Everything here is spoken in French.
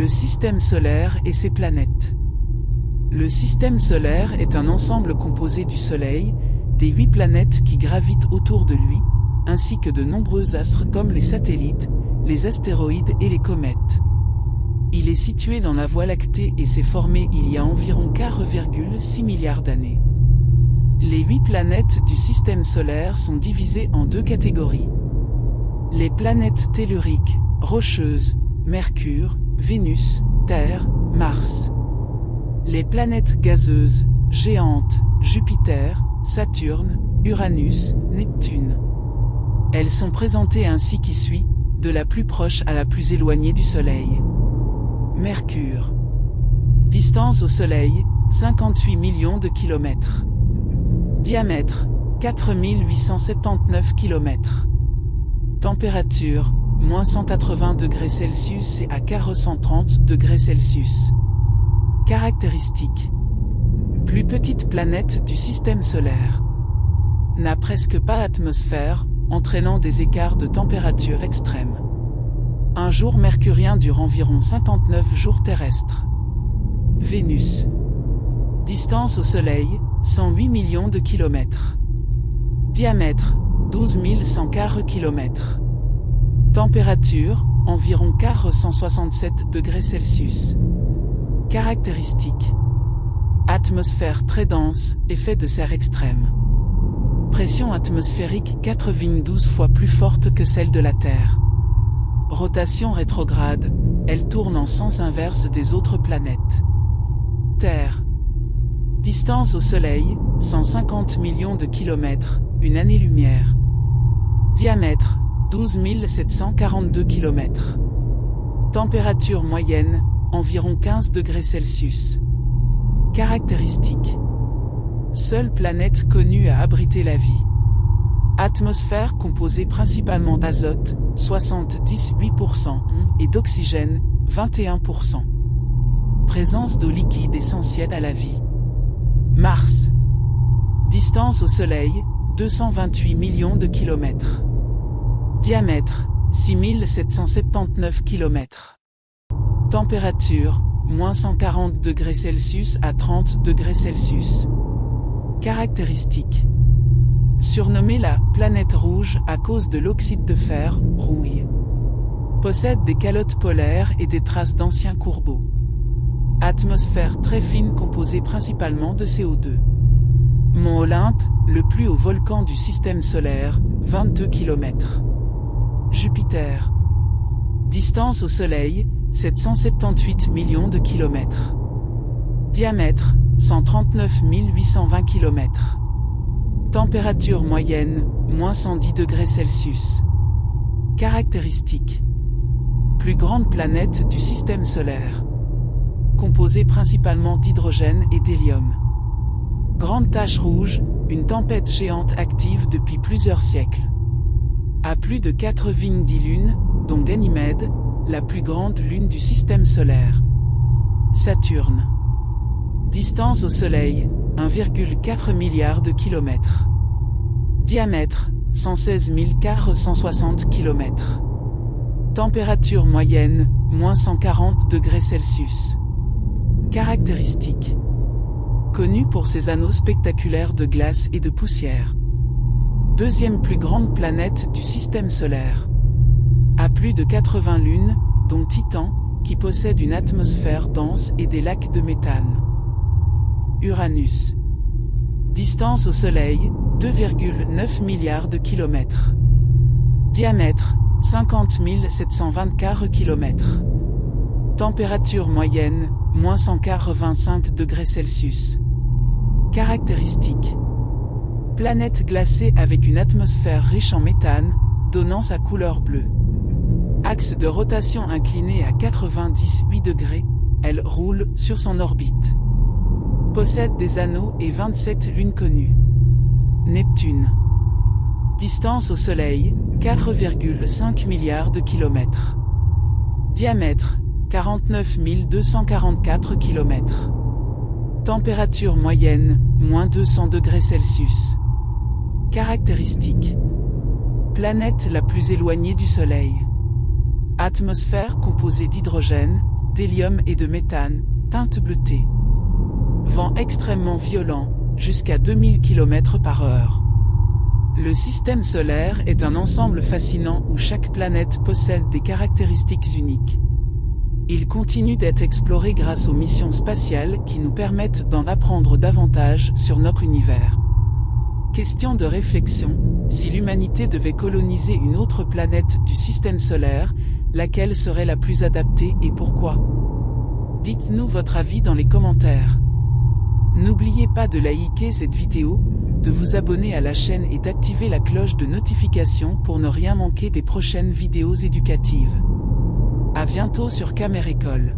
Le système solaire et ses planètes. Le système solaire est un ensemble composé du Soleil, des 8 planètes qui gravitent autour de lui, ainsi que de nombreux astres comme les satellites, les astéroïdes et les comètes. Il est situé dans la Voie lactée et s'est formé il y a environ 4,6 milliards d'années. Les 8 planètes du système solaire sont divisées en 2 catégories. Les planètes telluriques, rocheuses, Mercure, Vénus, Terre, Mars. Les planètes gazeuses, géantes, Jupiter, Saturne, Uranus, Neptune. Elles sont présentées ainsi qui suit, de la plus proche à la plus éloignée du Soleil. Mercure. Distance au Soleil, 58 millions de kilomètres. Diamètre, 4879 km. Température, moins 180 degrés Celsius et à 430 degrés Celsius. Caractéristiques. Plus petite planète du système solaire. N'a presque pas d'atmosphère, entraînant des écarts de température extrêmes. Un jour mercurien dure environ 59 jours terrestres. Vénus. Distance au Soleil, 108 millions de kilomètres. Diamètre, 12 100 km. Température, environ 467 degrés Celsius. Caractéristiques. Atmosphère très dense, effet de serre extrême. Pression atmosphérique 92 fois plus forte que celle de la Terre. Rotation rétrograde, elle tourne en sens inverse des autres planètes. Terre. Distance au Soleil, 150 millions de kilomètres, une année-lumière. Diamètre, 12 742 km. Température moyenne, environ 15 degrés Celsius. Caractéristiques. Seule planète connue à abriter la vie. Atmosphère composée principalement d'azote, 78%, et d'oxygène, 21%. Présence d'eau liquide essentielle à la vie. Mars. Distance au Soleil, 228 millions de kilomètres. Diamètre, 6779 km. Température, moins 140 degrés Celsius à 30 degrés Celsius. Caractéristiques. Surnommée la « planète rouge » à cause de l'oxyde de fer, rouille. Possède des calottes polaires et des traces d'anciens courbeaux. Atmosphère très fine composée principalement de CO2. Mont Olympe, le plus haut volcan du système solaire, 22 km. Jupiter. Distance au Soleil, 778 millions de kilomètres. Diamètre, 139 820 km. Température moyenne, moins 110 degrés Celsius. Caractéristiques. Plus grande planète du système solaire. Composée principalement d'hydrogène et d'hélium. Grande tache rouge, une tempête géante active depuis plusieurs siècles. À plus de 90 lunes, dont Ganymède, la plus grande lune du système solaire. Saturne. Distance au Soleil, 1,4 milliard de kilomètres. Diamètre, 116 460 km. Température moyenne, moins 140 degrés Celsius. Caractéristiques. Connue pour ses anneaux spectaculaires de glace et de poussière. Deuxième plus grande planète du système solaire. À plus de 80 lunes, dont Titan, qui possède une atmosphère dense et des lacs de méthane. Uranus. Distance au Soleil, 2,9 milliards de kilomètres. Diamètre, 50 724 km. Température moyenne, moins 185 degrés Celsius. Caractéristiques. Planète glacée avec une atmosphère riche en méthane, donnant sa couleur bleue. Axe de rotation incliné à 98 degrés, elle roule sur son orbite. Possède des anneaux et 27 lunes connues. Neptune. Distance au Soleil, 4,5 milliards de kilomètres. Diamètre, 49 244 km. Température moyenne, moins 200 degrés Celsius. Caractéristiques. Planète la plus éloignée du Soleil. Atmosphère composée d'hydrogène, d'hélium et de méthane, teinte bleutée. Vent extrêmement violent, jusqu'à 2000 km/h. Le système solaire est un ensemble fascinant où chaque planète possède des caractéristiques uniques. Il continue d'être exploré grâce aux missions spatiales qui nous permettent d'en apprendre davantage sur notre univers. Question de réflexion, si l'humanité devait coloniser une autre planète du système solaire, laquelle serait la plus adaptée et pourquoi? Dites-nous votre avis dans les commentaires. N'oubliez pas de liker cette vidéo, de vous abonner à la chaîne et d'activer la cloche de notification pour ne rien manquer des prochaines vidéos éducatives. À bientôt sur Camérécole.